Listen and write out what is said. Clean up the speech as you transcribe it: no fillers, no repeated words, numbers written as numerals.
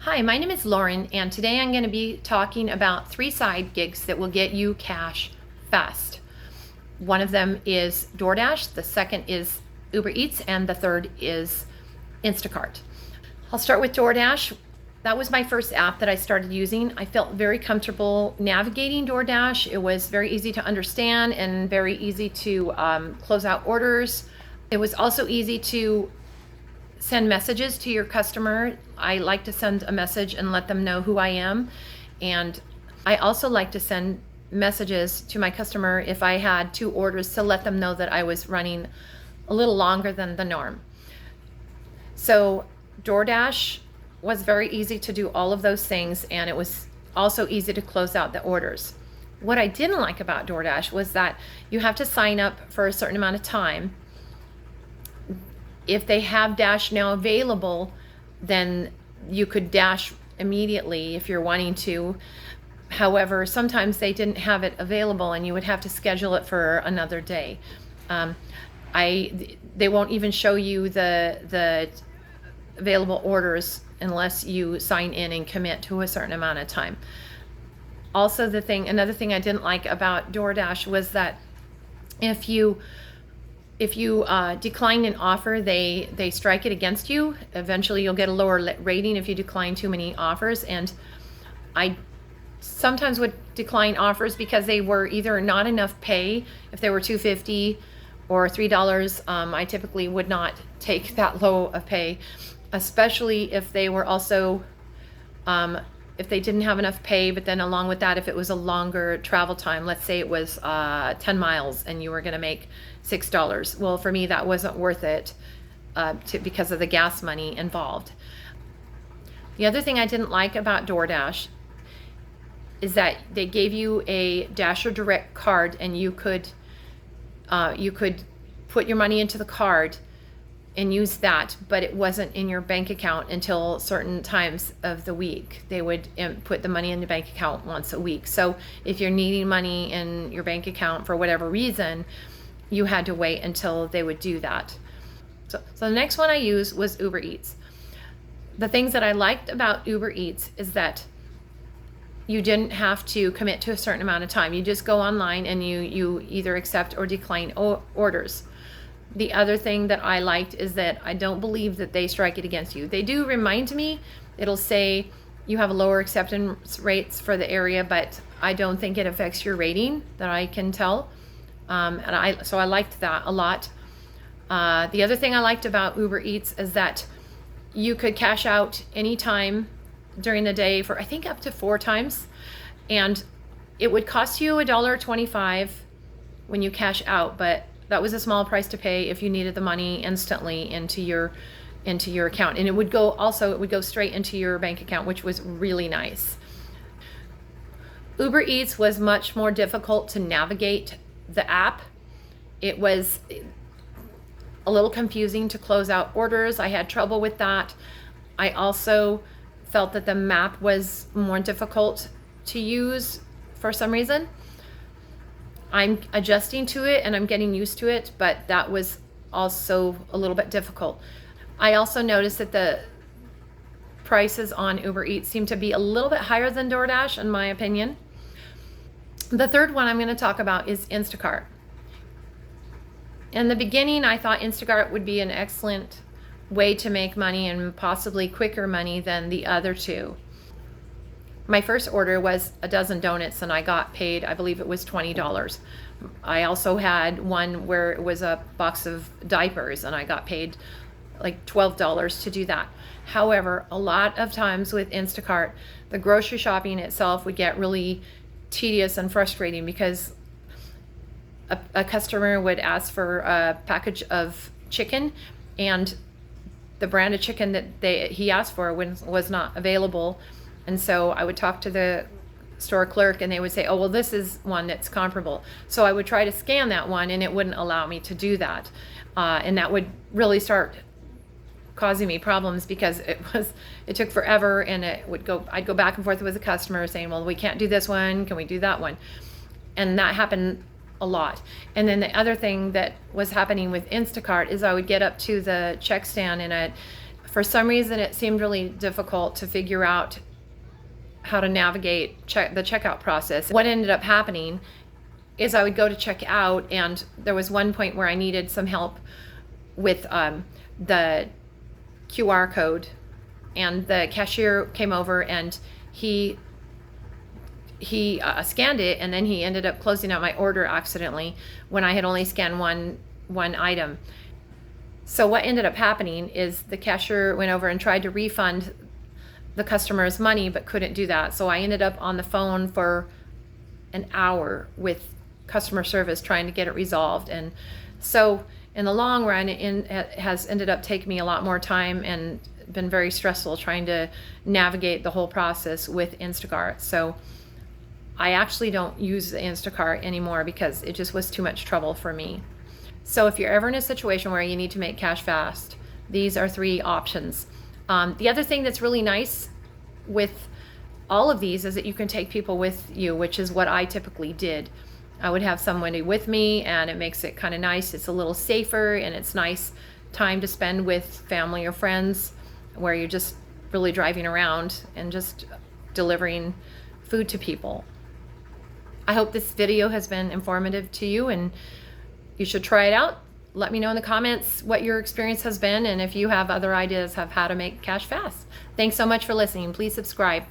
Hi, my name is Lauren, and today I'm going to be talking about 3 side gigs that will get you cash fast. One of them is DoorDash, the second is Uber Eats, and the third is Instacart. I'll start with DoorDash. That was my first app that I started using. I felt very comfortable navigating DoorDash. It was very easy to understand and very easy to close out orders. It was also easy to send messages to your customer. I like to send a message and let them know who I am. And I also like to send messages to my customer if I had 2 orders to let them know that I was running a little longer than the norm. So DoorDash was very easy to do all of those things, and it was also easy to close out the orders. What I didn't like about DoorDash was that you have to sign up for a certain amount of time. If they have Dash now available, then you could Dash immediately if you're wanting to. However, sometimes they didn't have it available and you would have to schedule it for another day. They won't even show you the available orders unless you sign in and commit to a certain amount of time. Also, another thing I didn't like about DoorDash was that if you decline an offer, they strike it against you. Eventually you'll get a lower rating if you decline too many offers. And I sometimes would decline offers because they were either not enough pay. If they were $2.50 or $3, I typically would not take that low of pay, especially if they were also if they didn't have enough pay, but then along with that, if it was a longer travel time, let's say it was 10 miles and you were going to make $6. Well, for me, that wasn't worth it because of the gas money involved. The other thing I didn't like about DoorDash is that they gave you a Dasher Direct card, and you could put your money into the card and use that, but it wasn't in your bank account until certain times of the week. They would put the money in the bank account once a week. So if you're needing money in your bank account for whatever reason, you had to wait until they would do that. So the next one I used was Uber Eats. The things that I liked about Uber Eats is that you didn't have to commit to a certain amount of time. You just go online and you either accept or decline orders. The other thing that I liked is that I don't believe that they strike it against you. They do remind me, it'll say you have a lower acceptance rates for the area, but I don't think it affects your rating that I can tell. So I liked that a lot. The other thing I liked about Uber Eats is that you could cash out anytime during the day for I think up to 4 times, and it would cost you $1.25 when you cash out, but that was a small price to pay if you needed the money instantly into your account. And it would go straight into your bank account, which was really nice. Uber Eats was much more difficult to navigate the app. It was a little confusing to close out orders. I had trouble with that. I also felt that the map was more difficult to use for some reason. I'm adjusting to it and I'm getting used to it, but that was also a little bit difficult. I also noticed that the prices on Uber Eats seem to be a little bit higher than DoorDash, in my opinion. The third one I'm going to talk about is Instacart. In the beginning, I thought Instacart would be an excellent way to make money and possibly quicker money than the other two. My first order was a dozen donuts and I got paid, I believe it was $20. I also had one where it was a box of diapers and I got paid like $12 to do that. However, a lot of times with Instacart, the grocery shopping itself would get really tedious and frustrating because a customer would ask for a package of chicken, and the brand of chicken that he asked for was not available. And so I would talk to the store clerk and they would say, oh, well, this is one that's comparable. So I would try to scan that one and it wouldn't allow me to do that. And that would really start causing me problems because it took forever, and I'd go back and forth with the customer saying, well, we can't do this one. Can we do that one? And that happened a lot. And then the other thing that was happening with Instacart is I would get up to the check stand and For some reason, it seemed really difficult to figure out how to navigate the checkout process. What ended up happening is I would go to check out, and there was one point where I needed some help with the QR code, and the cashier came over and he scanned it, and then he ended up closing out my order accidentally when I had only scanned one item. So what ended up happening is the cashier went over and tried to refund the customer's money, but couldn't do that. So I ended up on the phone for an hour with customer service trying to get it resolved. And so in the long run, it has ended up taking me a lot more time and been very stressful trying to navigate the whole process with Instacart. So I actually don't use the Instacart anymore because it just was too much trouble for me. So if you're ever in a situation where you need to make cash fast, these are 3 options. The other thing that's really nice with all of these is that you can take people with you, which is what I typically did. I would have somebody with me, and it makes it kind of nice. It's a little safer, and it's nice time to spend with family or friends where you're just really driving around and just delivering food to people. I hope this video has been informative to you, and you should try it out. Let me know in the comments what your experience has been, and if you have other ideas of how to make cash fast. Thanks so much for listening. Please subscribe.